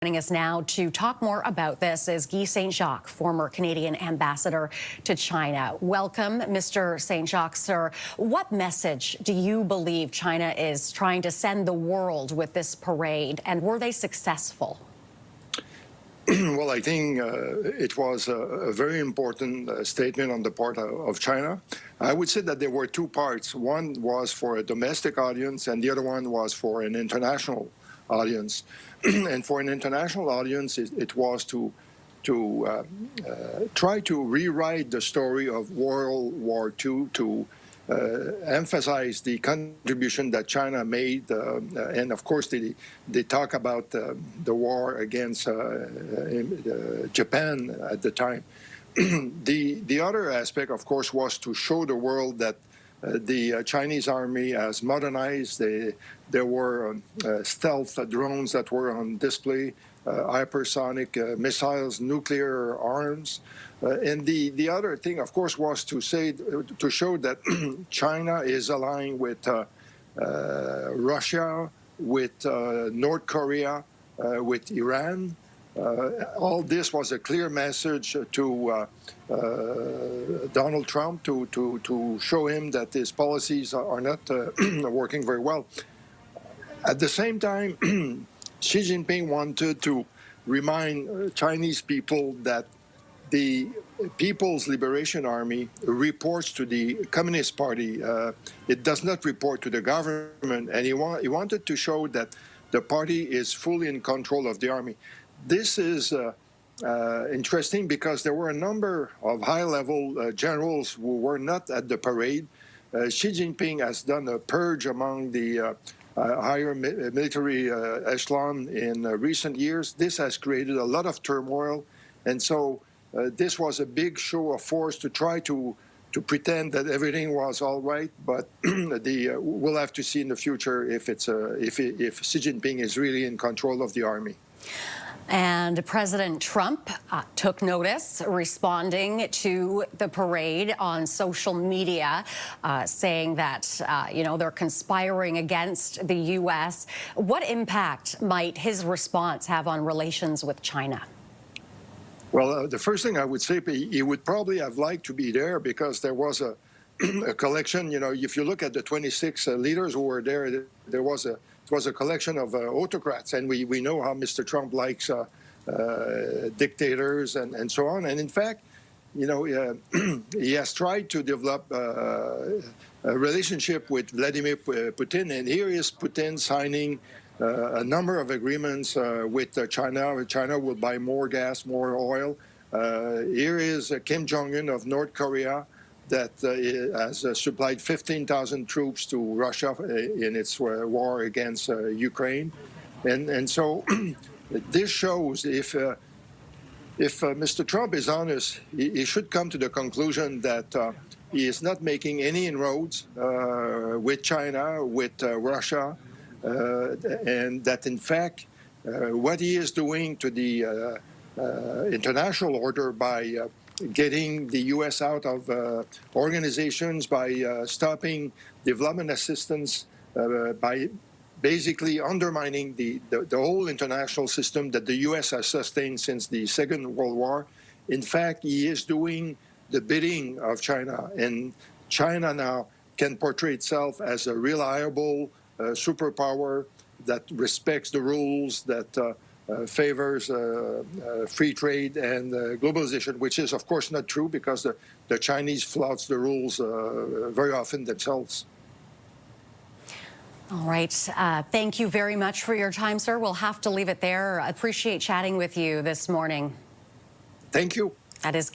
Joining us now to talk more about this is Guy Saint-Jacques, former Canadian ambassador to China. Welcome, Mr. Saint-Jacques, sir. What message do you believe China is trying to send the world with this parade, and were they successful? Well, I think it was a very important statement on the part of China. I would say that there were two parts. One was for a domestic audience, and the other one was for an international audience. And for an international audience, it was to try to rewrite the story of World War II, to emphasize the contribution that China made, and of course they talk about the war against Japan at the time. The other aspect, of course, was to show the world that the Chinese army has modernized. There were stealth drones that were on display, hypersonic missiles, nuclear arms. And the other thing, of course, was to show that China is aligned with Russia, with North Korea, with Iran. All this was a clear message to Donald Trump to show him that his policies are not working very well. At the same time, Xi Jinping wanted to remind Chinese people that the People's Liberation Army reports to the Communist Party. It does not report to the government, and he wanted to show that the party is fully in control of the army. This is interesting because there were a number of high-level generals who were not at the parade. Xi Jinping has done a purge among the higher military echelon in recent years. This has created a lot of turmoil, and so this was a big show of force to try to pretend that everything was all right. But we'll have to see in the future if Xi Jinping is really in control of the army. And President Trump took notice, responding to the parade on social media, saying that, they're conspiring against the U.S. What impact might his response have on relations with China? Well, the first thing I would say, he would probably have liked to be there because there was a collection. If you look at the 26 leaders who were there, it was a collection of autocrats, and we know how Mr. Trump likes dictators and so on. And in fact, he has tried to develop a relationship with Vladimir Putin, and here is Putin signing a number of agreements with China. China will buy more gas, more oil. Here is Kim Jong-un of North Korea that has supplied 15,000 troops to Russia in its war against Ukraine. And so this shows if Mr. Trump is honest, he should come to the conclusion that he is not making any inroads with China, with Russia, and that in fact what he is doing to the international order by getting the U.S. out of organizations, by stopping development assistance, by basically undermining the whole international system that the U.S. has sustained since the Second World War. In fact, he is doing the bidding of China, and China now can portray itself as a reliable superpower that respects the rules, that favors free trade and globalization, which is, of course, not true because the Chinese flouts the rules very often themselves. All right. Thank you very much for your time, sir. We'll have to leave it there. I appreciate chatting with you this morning. Thank you. That is